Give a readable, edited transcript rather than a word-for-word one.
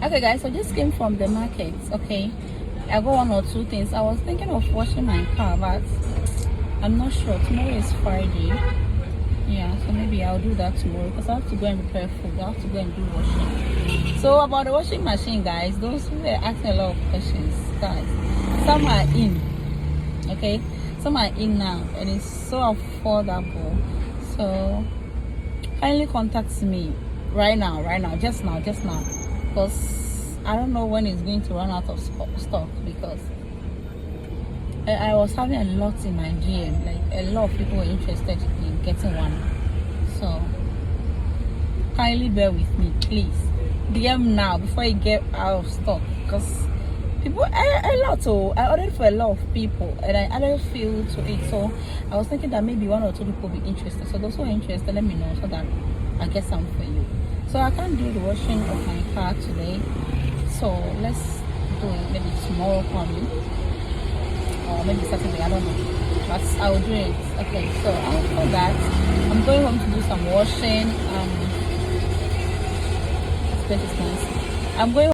Okay, guys, so just came from the market. Okay, I got one or two things. I was thinking of washing my car, but I'm not sure. Tomorrow is Friday. Yeah, so maybe I'll do that tomorrow because I have to go and prepare food. I have to go and do washing. So about the washing machine, guys, those who were asking a lot of questions, guys, some are in. Okay, some are in now, and it's so affordable. So kindly contact me right now, just now, because I don't know when it's going to run out of stock because I was having a lot in my DM, like a lot of people were interested in getting one. So kindly bear with me, please. DM now before you get out of stock, because people a lot. So I ordered for a lot of people, and I added fuel to it. So I was thinking that maybe one or two people will be interested. So those who are interested, let me know so that I get some for you. So I can't do the washing of my car today. So let's do it maybe tomorrow probably, or maybe Saturday. I don't know, but I'll do it. Okay. So after that, I'm going home to do some washing. This place is nice. I'm going